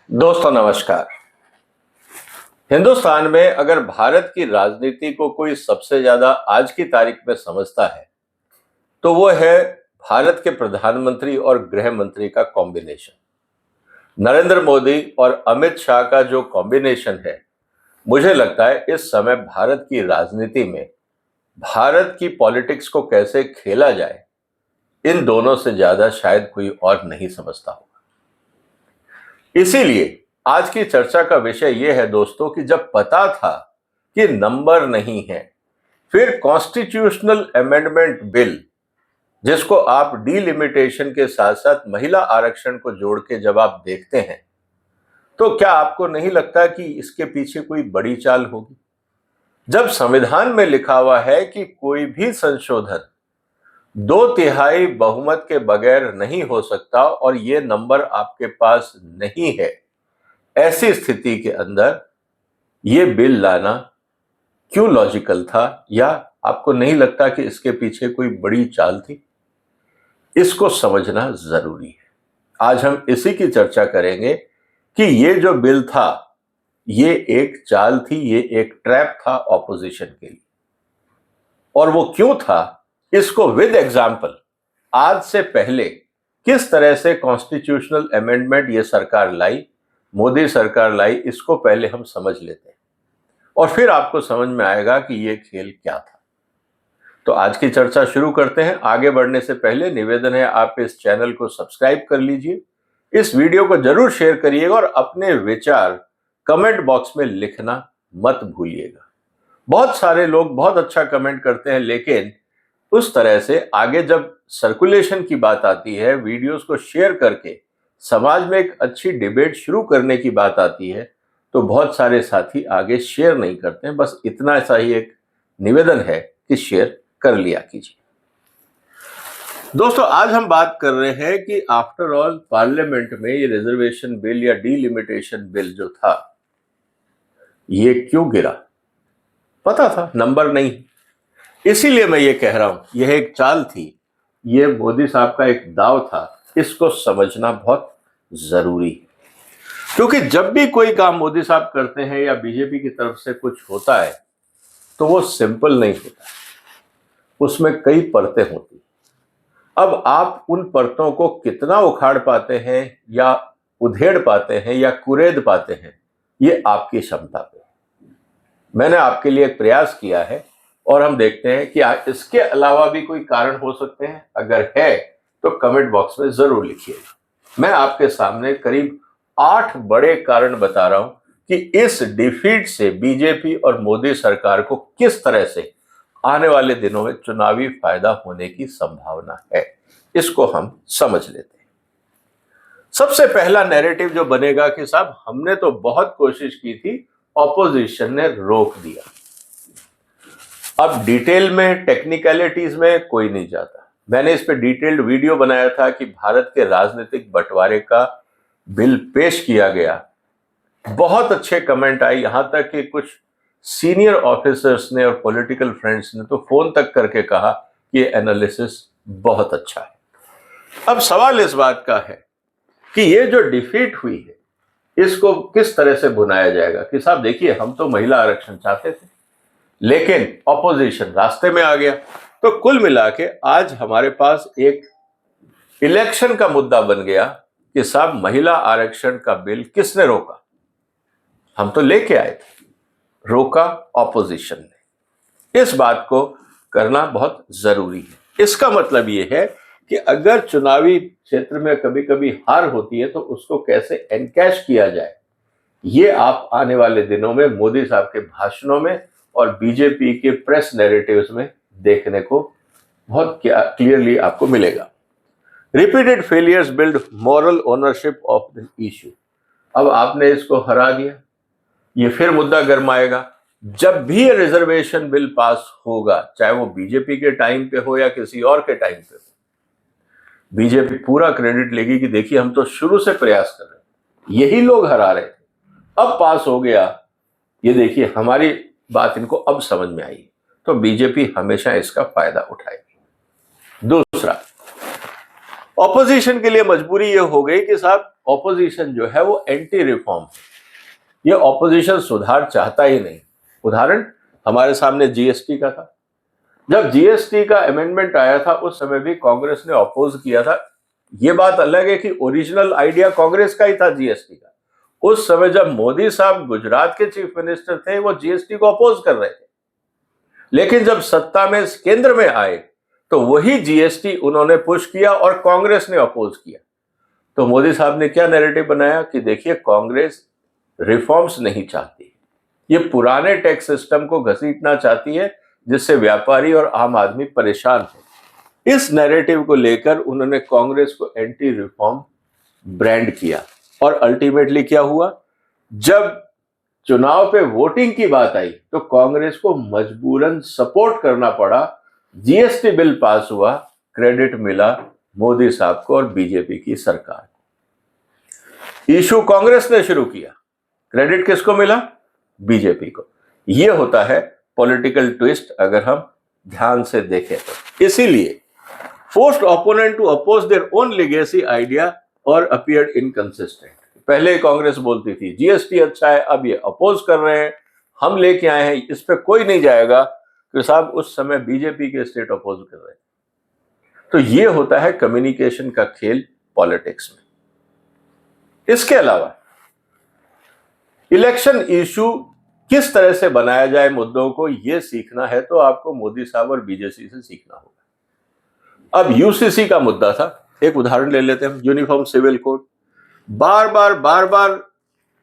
दोस्तों नमस्कार। हिंदुस्तान में अगर भारत की राजनीति को कोई सबसे ज्यादा आज की तारीख में समझता है तो वो है भारत के प्रधानमंत्री और गृह मंत्री का कॉम्बिनेशन। नरेंद्र मोदी और अमित शाह का जो कॉम्बिनेशन है, मुझे लगता है इस समय भारत की राजनीति में भारत की पॉलिटिक्स को कैसे खेला जाए, इन दोनों से ज्यादा शायद कोई और नहीं समझता होगा। इसीलिए आज की चर्चा का विषय यह है दोस्तों कि जब पता था कि नंबर नहीं है, फिर कॉन्स्टिट्यूशनल अमेंडमेंट बिल, जिसको आप डीलिमिटेशन के साथ साथ महिला आरक्षण को जोड़ के जब आप देखते हैं, तो क्या आपको नहीं लगता कि इसके पीछे कोई बड़ी चाल होगी? जब संविधान में लिखा हुआ है कि कोई भी संशोधन 2/3 बहुमत के बगैर नहीं हो सकता और ये नंबर आपके पास नहीं है, ऐसी स्थिति के अंदर ये बिल लाना क्यों लॉजिकल था? या आपको नहीं लगता कि इसके पीछे कोई बड़ी चाल थी? इसको समझना जरूरी है। आज हम इसी की चर्चा करेंगे कि ये जो बिल था, ये एक चाल थी, ये एक ट्रैप था ऑपोजिशन के लिए। और वो क्यों था, इसको विद एग्जाम्पल आज से पहले किस तरह से कॉन्स्टिट्यूशनल अमेंडमेंट ये सरकार लाई, मोदी सरकार लाई, इसको पहले हम समझ लेते हैं और फिर आपको समझ में आएगा कि ये खेल क्या था। तो आज की चर्चा शुरू करते हैं। आगे बढ़ने से पहले निवेदन है, आप इस चैनल को सब्सक्राइब कर लीजिए, इस वीडियो को जरूर शेयर करिएगा और अपने विचार कमेंट बॉक्स में लिखना मत भूलिएगा। बहुत सारे लोग बहुत अच्छा कमेंट करते हैं, लेकिन उस तरह से आगे जब सर्कुलेशन की बात आती है, वीडियोस को शेयर करके समाज में एक अच्छी डिबेट शुरू करने की बात आती है, तो बहुत सारे साथी आगे शेयर नहीं करते हैं। बस इतना सा ही एक निवेदन है कि शेयर कर लिया कीजिए। दोस्तों, आज हम बात कर रहे हैं कि आफ्टर ऑल पार्लियामेंट में ये रिजर्वेशन बिल या डीलिमिटेशन बिल जो था, ये क्यों गिरा? पता था नंबर नहीं, इसीलिए मैं ये कह रहा हूं यह एक चाल थी, ये मोदी साहब का एक दाव था। इसको समझना बहुत जरूरी है, क्योंकि जब भी कोई काम मोदी साहब करते हैं या बीजेपी की तरफ से कुछ होता है तो वो सिंपल नहीं होता, उसमें कई परतें होती। अब आप उन परतों को कितना उखाड़ पाते हैं या उधेड़ पाते हैं या कुरेद पाते हैं, ये आपकी क्षमता पे है। मैंने आपके लिए एक प्रयास किया है और हम देखते हैं कि इसके अलावा भी कोई कारण हो सकते हैं। अगर है तो कमेंट बॉक्स में जरूर लिखिएगा। मैं आपके सामने करीब 8 बड़े कारण बता रहा हूं कि इस डिफीट से बीजेपी और मोदी सरकार को किस तरह से आने वाले दिनों में चुनावी फायदा होने की संभावना है। इसको हम समझ लेते हैं। सबसे पहला नैरेटिव जो बनेगा कि साहब हमने तो बहुत कोशिश की थी, ऑपोजिशन ने रोक दिया। अब डिटेल में, टेक्निकलिटीज में कोई नहीं जाता। मैंने इस पे डिटेल्ड वीडियो बनाया था कि भारत के राजनीतिक बंटवारे का बिल पेश किया गया। बहुत अच्छे कमेंट आए, यहां तक कि कुछ सीनियर ऑफिसर्स ने और पॉलिटिकल फ्रेंड्स ने तो फोन तक करके कहा कि ये एनालिसिस बहुत अच्छा है। अब सवाल इस बात का है कि ये जो डिफीट हुई है, इसको किस तरह से बुनाया जाएगा कि साहब देखिए, हम तो महिला आरक्षण चाहते थे, लेकिन ऑपोजिशन रास्ते में आ गया। तो कुल मिला के आज हमारे पास एक इलेक्शन का मुद्दा बन गया कि साहब महिला आरक्षण का बिल किसने रोका? हम तो लेके आए थे, रोका ऑपोजिशन ने। इस बात को करना बहुत जरूरी है। इसका मतलब यह है कि अगर चुनावी क्षेत्र में कभी कभी हार होती है तो उसको कैसे एनकैश किया जाए, ये आप आने वाले दिनों में मोदी साहब के भाषणों में और बीजेपी के प्रेस नैरेटिव्स में देखने को बहुत क्लियरली आपको मिलेगा। Repeated failures build moral ownership of the issue. अब आपने इसको हरा दिया, ये फिर मुद्दा गरमाएगा। जब भी ये रिजर्वेशन बिल पास होगा, चाहे वो बीजेपी के टाइम पे हो या किसी और के टाइम पे हो, बीजेपी पूरा क्रेडिट लेगी कि देखिए हम तो शुरू से प्रयास कर रहे हैं, यही लोग हरा रहे थे, अब पास हो गया, ये देखिए हमारी बात इनको अब समझ में आई। तो बीजेपी हमेशा इसका फायदा उठाएगी। दूसरा, ऑपोजिशन के लिए मजबूरी ये हो गई कि साहब ऑपोजिशन जो है वो एंटी रिफॉर्म, ये ऑपोजिशन सुधार चाहता ही नहीं। उदाहरण हमारे सामने जीएसटी का था। जब जीएसटी का अमेंडमेंट आया था उस समय भी कांग्रेस ने अपोज किया था। ये बात अलग है कि ओरिजिनल आइडिया कांग्रेस का ही था जीएसटी का। उस समय जब मोदी साहब गुजरात के चीफ मिनिस्टर थे वो जीएसटी को अपोज कर रहे थे, लेकिन जब सत्ता में केंद्र में आए तो वही जीएसटी उन्होंने पुश किया और कांग्रेस ने अपोज किया। तो मोदी साहब ने क्या नैरेटिव बनाया कि देखिए कांग्रेस रिफॉर्म्स नहीं चाहती, ये पुराने टैक्स सिस्टम को घसीटना चाहती है जिससे व्यापारी और आम आदमी परेशान है। इस नैरेटिव को लेकर उन्होंने कांग्रेस को एंटी रिफॉर्म ब्रांड किया और अल्टीमेटली क्या हुआ, जब चुनाव पे वोटिंग की बात आई तो कांग्रेस को मजबूरन सपोर्ट करना पड़ा। जीएसटी बिल पास हुआ, क्रेडिट मिला मोदी साहब को और बीजेपी की सरकार को। इशू कांग्रेस ने शुरू किया, क्रेडिट किसको मिला? बीजेपी को। यह होता है पॉलिटिकल ट्विस्ट अगर हम ध्यान से देखें तो। इसीलिए forced opponent to oppose their own legacy idea और अपीयर्ड इनकंसिस्टेंट। पहले कांग्रेस बोलती थी जीएसटी अच्छा है, अब ये अपोज कर रहे हैं, हम लेके आए हैं, इस पे कोई नहीं जाएगा, तो साहब उस समय बीजेपी के स्टेट अपोज कर रहे हैं। तो ये होता है कम्युनिकेशन का खेल पॉलिटिक्स में। इसके अलावा इलेक्शन इशू किस तरह से बनाया जाए मुद्दों को, यह सीखना है तो आपको मोदी साहब और बीजेपी से सीखना होगा। अब यूसीसी का मुद्दा था, एक उदाहरण ले लेते हैं, यूनिफॉर्म सिविल कोड। बार बार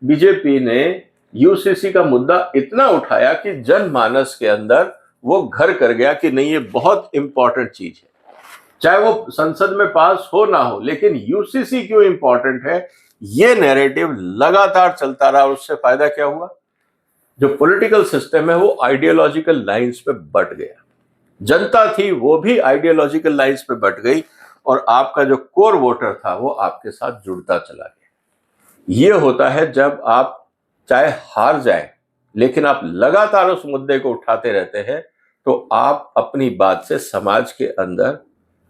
बीजेपी ने यूसीसी का मुद्दा इतना उठाया कि जनमानस के अंदर वो घर कर गया कि नहीं ये बहुत इंपॉर्टेंट चीज है, चाहे वो संसद में पास हो ना हो, लेकिन यूसीसी क्यों इंपॉर्टेंट है, ये नैरेटिव लगातार चलता रहा। उससे फायदा क्या हुआ, जो पॉलिटिकल सिस्टम है वो आइडियोलॉजिकल लाइंस पे बट गया, जनता थी वो भी आइडियोलॉजिकल लाइंस पे बट गई और आपका जो कोर वोटर था वो आपके साथ जुड़ता चला गया। ये होता है जब आप चाहे हार जाए लेकिन आप लगातार उस मुद्दे को उठाते रहते हैं तो आप अपनी बात से समाज के अंदर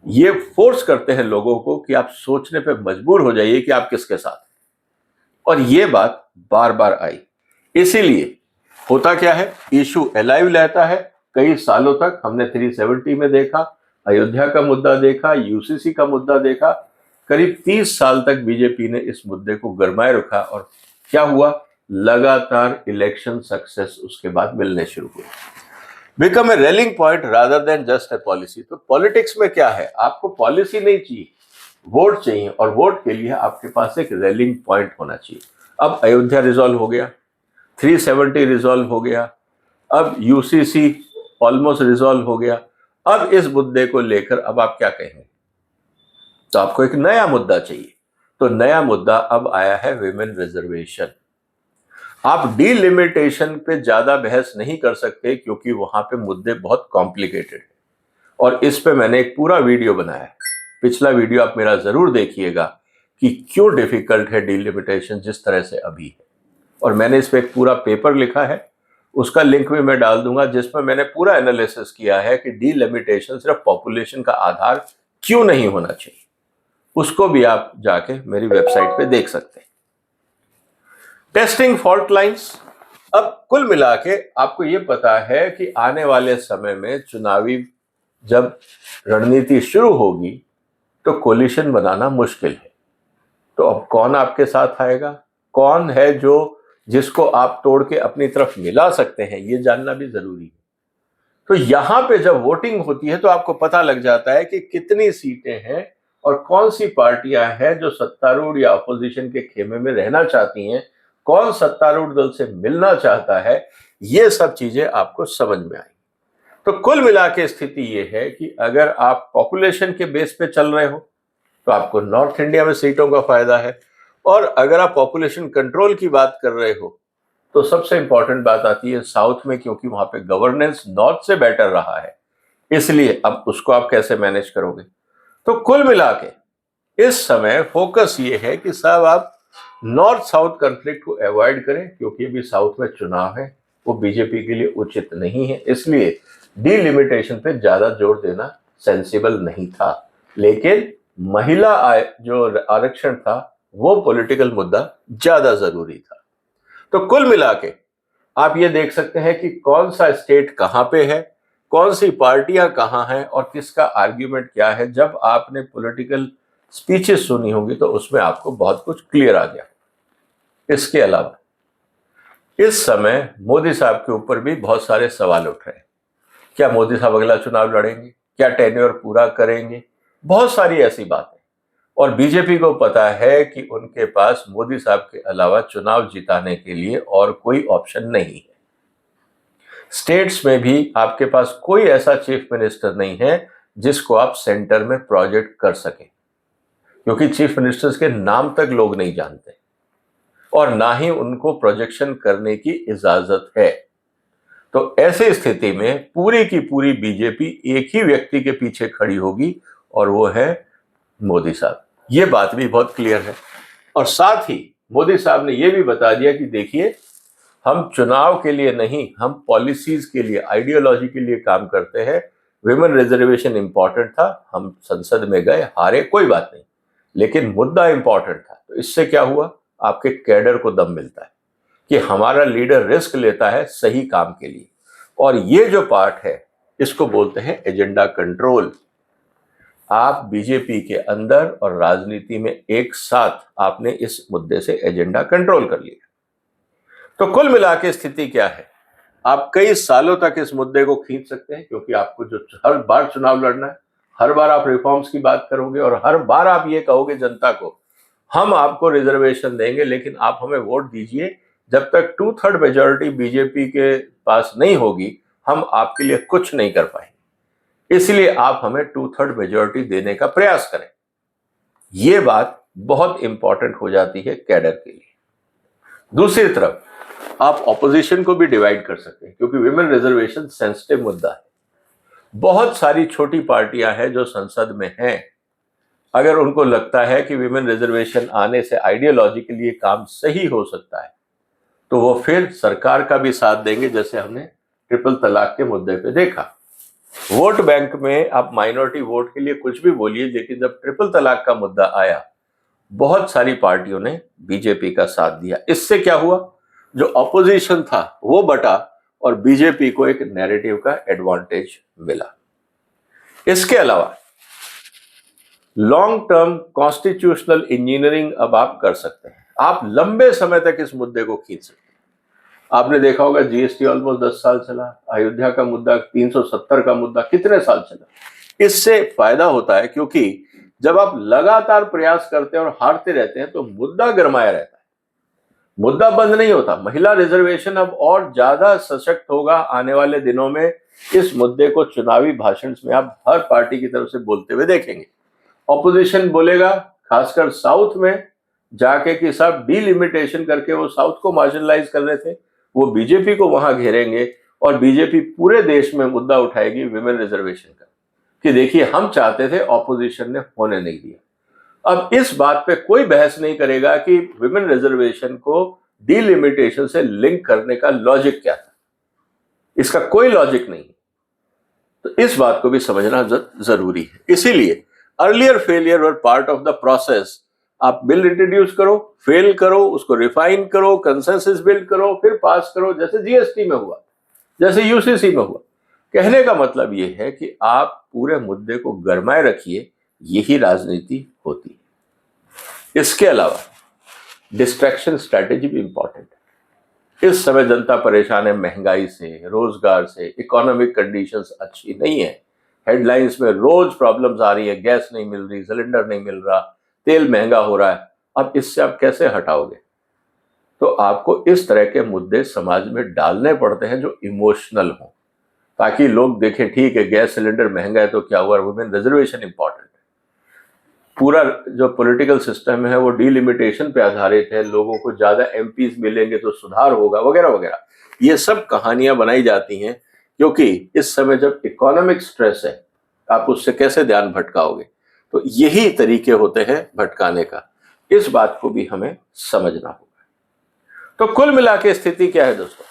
ये फोर्स करते हैं लोगों को कि आप सोचने पे मजबूर हो जाइए कि आप किसके साथ हैं। और ये बात बार बार आई। इसीलिए होता क्या है, इशू अलाइव रहता है कई सालों तक। हमने 370 में देखा, अयोध्या का मुद्दा देखा, यूसीसी का मुद्दा देखा, करीब 30 साल तक बीजेपी ने इस मुद्दे को गरमाए रखा और क्या हुआ, लगातार इलेक्शन सक्सेस उसके बाद मिलने शुरू हुए। Become a railing point rather than just a policy. तो पॉलिटिक्स में क्या है, आपको पॉलिसी नहीं चाहिए, वोट चाहिए, और वोट के लिए आपके पास एक रेलिंग पॉइंट होना चाहिए। अब अयोध्या रिजॉल्व हो गया, 370 रिजॉल्व हो गया, अब यूसीसी ऑलमोस्ट रिजॉल्व हो गया। अब इस मुद्दे को लेकर अब आप क्या कहेंगे, तो आपको एक नया मुद्दा चाहिए। तो नया मुद्दा अब आया है विमेन रिजर्वेशन। आप डीलिमिटेशन पे ज्यादा बहस नहीं कर सकते क्योंकि वहां पे मुद्दे बहुत कॉम्प्लिकेटेड है और इस पे मैंने एक पूरा वीडियो बनाया है। पिछला वीडियो आप मेरा जरूर देखिएगा कि क्यों डिफिकल्ट है डीलिमिटेशन जिस तरह से अभी है। और मैंने इस पे एक पूरा पेपर लिखा है, उसका लिंक भी मैं डाल दूंगा, जिसमें मैंने पूरा एनालिसिस किया है कि डीलिमिटेशन सिर्फ पॉपुलेशन का आधार क्यों नहीं होना चाहिए। उसको भी आप जाके मेरी वेबसाइट पे देख सकते हैं। Testing fault lines. अब कुल मिला के आपको यह पता है कि आने वाले समय में चुनावी जब रणनीति शुरू होगी तो कोलिशन बनाना मुश्किल है। तो अब कौन आपके साथ आएगा, कौन है जो जिसको आप तोड़ के अपनी तरफ मिला सकते हैं, ये जानना भी जरूरी है। तो यहां पे जब वोटिंग होती है तो आपको पता लग जाता है कि कितनी सीटें हैं और कौन सी पार्टियां हैं जो सत्तारूढ़ या अपोजिशन के खेमे में रहना चाहती हैं, कौन सत्तारूढ़ दल से मिलना चाहता है, ये सब चीजें आपको समझ में आई। तो कुल मिला के स्थिति ये है कि अगर आप पॉपुलेशन के बेस पे चल रहे हो तो आपको नॉर्थ इंडिया में सीटों का फायदा है, और अगर आप पॉपुलेशन कंट्रोल की बात कर रहे हो तो सबसे इंपॉर्टेंट बात आती है साउथ में, क्योंकि वहां पे गवर्नेंस नॉर्थ से बेटर रहा है, इसलिए अब उसको आप कैसे मैनेज करोगे। तो कुल मिला के इस समय फोकस ये है कि साहब आप नॉर्थ साउथ कॉन्फ्लिक्ट को अवॉइड करें, क्योंकि अभी साउथ में चुनाव है, वो बीजेपी के लिए उचित नहीं है, इसलिए डीलिमिटेशन पे ज्यादा जोर देना सेंसिबल नहीं था। लेकिन महिला जो आरक्षण था वो पॉलिटिकल मुद्दा ज्यादा जरूरी था। तो कुल मिला के आप ये देख सकते हैं कि कौन सा स्टेट कहां पे है, कौन सी पार्टियां कहां हैं और किसका आर्ग्यूमेंट क्या है। जब आपने पॉलिटिकल स्पीचेस सुनी होंगी तो उसमें आपको बहुत कुछ क्लियर आ गया। इसके अलावा इस समय मोदी साहब के ऊपर भी बहुत सारे सवाल उठ रहे हैं। क्या मोदी साहब अगला चुनाव लड़ेंगे? क्या टेन्योर पूरा करेंगे? बहुत सारी ऐसी बातें। और बीजेपी को पता है कि उनके पास मोदी साहब के अलावा चुनाव जिताने के लिए और कोई ऑप्शन नहीं है। स्टेट्स में भी आपके पास कोई ऐसा चीफ मिनिस्टर नहीं है जिसको आप सेंटर में प्रोजेक्ट कर सकें, क्योंकि चीफ मिनिस्टर्स के नाम तक लोग नहीं जानते और ना ही उनको प्रोजेक्शन करने की इजाजत है। तो ऐसी स्थिति में पूरी की पूरी बीजेपी एक ही व्यक्ति के पीछे खड़ी होगी और वो है मोदी साहब। ये बात भी बहुत क्लियर है। और साथ ही मोदी साहब ने ये भी बता दिया कि देखिए, हम चुनाव के लिए नहीं, हम पॉलिसीज के लिए, आइडियोलॉजी के लिए काम करते हैं। विमेन रिजर्वेशन इंपॉर्टेंट था, हम संसद में गए, हारे, कोई बात नहीं, लेकिन मुद्दा इंपॉर्टेंट था। तो इससे क्या हुआ? आपके कैडर को दम मिलता है कि हमारा लीडर रिस्क लेता है सही काम के लिए। और ये जो पार्ट है इसको बोलते हैं एजेंडा कंट्रोल। आप बीजेपी के अंदर और राजनीति में एक साथ आपने इस मुद्दे से एजेंडा कंट्रोल कर लिया। तो कुल मिला के स्थिति क्या है? आप कई सालों तक इस मुद्दे को खींच सकते हैं, क्योंकि आपको जो हर बार चुनाव लड़ना है, हर बार आप रिफॉर्म्स की बात करोगे और हर बार आप ये कहोगे जनता को हम आपको रिजर्वेशन देंगे, लेकिन आप हमें वोट दीजिए। जब तक 2/3 मेजॉरिटी बीजेपी के पास नहीं होगी हम आपके लिए कुछ नहीं कर पाएंगे, इसलिए आप हमें 2/3 मेजॉरिटी देने का प्रयास करें। यह बात बहुत इंपॉर्टेंट हो जाती है कैडर के लिए। दूसरी तरफ आप ऑपोजिशन को भी डिवाइड कर सकते हैं, क्योंकि विमेन रिजर्वेशन सेंसिटिव मुद्दा है। बहुत सारी छोटी पार्टियां हैं जो संसद में हैं। अगर उनको लगता है कि विमेन रिजर्वेशन आने से आइडियोलॉजी के लिए काम सही हो सकता है तो वो फिर सरकार का भी साथ देंगे, जैसे हमने ट्रिपल तलाक के मुद्दे पे देखा। वोट बैंक में आप माइनॉरिटी वोट के लिए कुछ भी बोलिए, लेकिन जब ट्रिपल तलाक का मुद्दा आया बहुत सारी पार्टियों ने बीजेपी का साथ दिया। इससे क्या हुआ? जो ऑपोजिशन था वो बटा और बीजेपी को एक नैरेटिव का एडवांटेज मिला। इसके अलावा लॉन्ग टर्म कॉन्स्टिट्यूशनल इंजीनियरिंग अब आप कर सकते हैं। आप लंबे समय तक इस मुद्दे को खींच सकते हैं। आपने देखा होगा जीएसटी ऑलमोस्ट 10 साल चला, अयोध्या का मुद्दा 370 का मुद्दा कितने साल चला। इससे फायदा होता है क्योंकि जब आप लगातार प्रयास करते हैं और हारते रहते हैं तो मुद्दा गरमाया रहता है, मुद्दा बंद नहीं होता। महिला रिजर्वेशन अब और ज्यादा सशक्त होगा आने वाले दिनों में। इस मुद्दे को चुनावी भाषण में आप हर पार्टी की तरफ से बोलते हुए देखेंगे। ऑपोजिशन बोलेगा, खासकर साउथ में जाके कि साहब डीलिमिटेशन करके वो साउथ को मार्जिनलाइज कर रहे थे, वो बीजेपी को वहां घेरेंगे और बीजेपी पूरे देश में मुद्दा उठाएगी विमेन रिजर्वेशन का कि देखिए हम चाहते थे, ऑपोजिशन ने होने नहीं दिया। अब इस बात पे कोई बहस नहीं करेगा कि विमेन रिजर्वेशन को डीलिमिटेशन से लिंक करने का लॉजिक क्या था। इसका कोई लॉजिक नहीं। तो इस बात को भी समझना जरूरी है। इसीलिए earlier failure were part of the process. आप बिल इंट्रोड्यूस करो, फेल करो, उसको रिफाइन करो, कंसेंसस बिल्ड करो, फिर पास करो, जैसे जीएसटी में हुआ, जैसे यूसीसी में हुआ। कहने का मतलब यह है कि आप पूरे मुद्दे को गरमाए रखिए, यही राजनीति होती है। इसके अलावा डिस्ट्रैक्शन स्ट्रैटेजी भी इंपॉर्टेंट है। इस समय जनता परेशान है महंगाई से, रोजगार से, इकोनॉमिक कंडीशंस अच्छी नहीं है। हेडलाइंस में रोज प्रॉब्लम्स आ रही है, गैस नहीं मिल रही, सिलेंडर नहीं मिल रहा, तेल महंगा हो रहा है। अब इससे आप कैसे हटाओगे? तो आपको इस तरह के मुद्दे समाज में डालने पड़ते हैं जो इमोशनल हो, ताकि लोग देखें ठीक है गैस सिलेंडर महंगा है तो क्या हुआ, वुमेन रिजर्वेशन इंपॉर्टेंट है। पूरा जो पॉलिटिकल सिस्टम है वो डीलिमिटेशन पे आधारित है, लोगों को ज्यादा एमपीज मिलेंगे तो सुधार होगा, वगैरह वगैरह। ये सब कहानियां बनाई जाती हैं, क्योंकि इस समय जब इकोनॉमिक स्ट्रेस है आप उससे कैसे ध्यान भटकाओगे। तो यही तरीके होते हैं भटकाने का। इस बात को भी हमें समझना होगा। तो कुल मिला के स्थिति क्या है दोस्तों?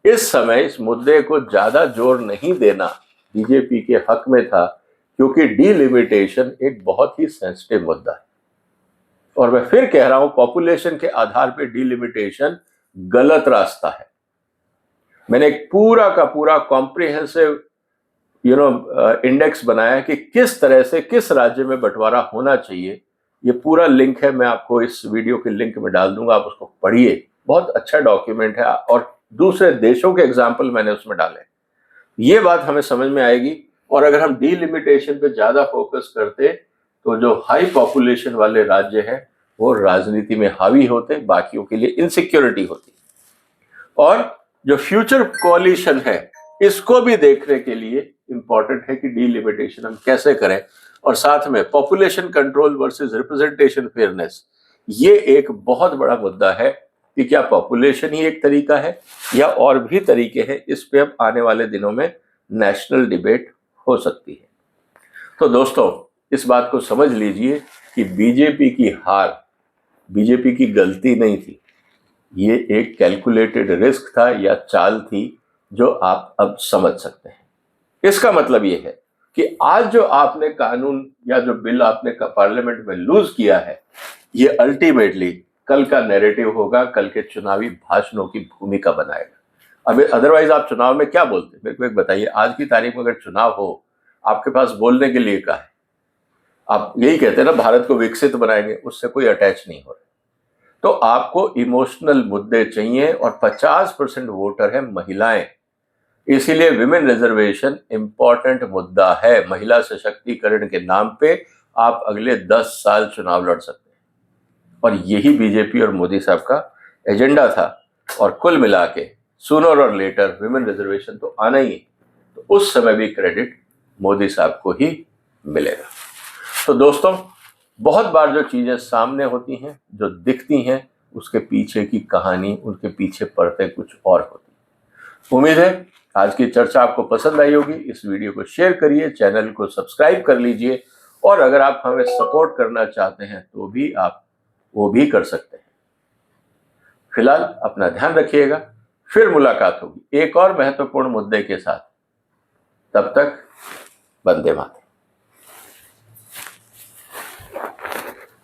इस समय इस मुद्दे को ज्यादा जोर नहीं देना बीजेपी के हक में था, क्योंकि डीलिमिटेशन एक बहुत ही सेंसिटिव मुद्दा है। और मैं फिर कह रहा हूं, पॉपुलेशन के आधार पे डीलिमिटेशन गलत रास्ता है। मैंने एक पूरा का पूरा कॉम्प्रिहेंसिव इंडेक्स बनाया कि किस तरह से किस राज्य में बंटवारा होना चाहिए। ये पूरा लिंक है, मैं आपको इस वीडियो के लिंक में डाल दूंगा, आप उसको पढ़िए। बहुत अच्छा डॉक्यूमेंट है और दूसरे देशों के एग्जाम्पल मैंने उसमें डाले। ये बात हमें समझ में आएगी। और अगर हम डीलिमिटेशन पे ज्यादा फोकस करते तो जो हाई पॉपुलेशन वाले राज्य हैं वो राजनीति में हावी होते, बाकियों के लिए इनसिक्योरिटी होती। और जो फ्यूचर कोalition है इसको भी देखने के लिए इंपॉर्टेंट है कि डीलिमिटेशन हम कैसे करें। और साथ में population control versus representation fairness, ये एक बहुत बड़ा मुद्दा है कि क्या पॉपुलेशन ही एक तरीका है या और भी तरीके हैं। इस पे अब आने वाले दिनों में नेशनल डिबेट हो सकती है। तो दोस्तों, इस बात को समझ लीजिए कि बीजेपी की हार बीजेपी की गलती नहीं थी, ये एक कैलकुलेटेड रिस्क था या चाल थी जो आप अब समझ सकते हैं। इसका मतलब ये है कि आज जो आपने कानून या जो बिल आपने पार्लियामेंट में लूज किया है, ये अल्टीमेटली कल का नैरेटिव होगा, कल के चुनावी भाषणों की भूमिका बनाएगा। अब अदरवाइज आप चुनाव में क्या बोलते हैं, मेरे को एक बताइए। आज की तारीख में अगर चुनाव हो, आपके पास बोलने के लिए क्या है? आप यही कहते हैं ना, भारत को विकसित बनाएंगे, उससे कोई अटैच नहीं हो रहा। तो आपको इमोशनल मुद्दे चाहिए और 50% वोटर है महिलाएं, इसीलिए विमेन रिजर्वेशन इंपॉर्टेंट मुद्दा है। महिला सशक्तिकरण के नाम पे आप अगले 10 साल चुनाव लड़ सकते हैं और यही बीजेपी और मोदी साहब का एजेंडा था। और कुल मिला के सूनर और लेटर विमेन रिजर्वेशन तो आना ही है, तो उस समय भी क्रेडिट मोदी साहब को ही मिलेगा। तो दोस्तों, बहुत बार जो चीजें सामने होती हैं, जो दिखती हैं, उसके पीछे की कहानी, उनके पीछे परतें कुछ और होती। उम्मीद है आज की चर्चा आपको पसंद आई होगी। इस वीडियो को शेयर करिए, चैनल को सब्सक्राइब कर लीजिए और अगर आप हमें सपोर्ट करना चाहते हैं तो भी आप वो भी कर सकते हैं। फिलहाल अपना ध्यान रखिएगा, फिर मुलाकात होगी एक और महत्वपूर्ण मुद्दे के साथ। तब तक वंदे मातरम।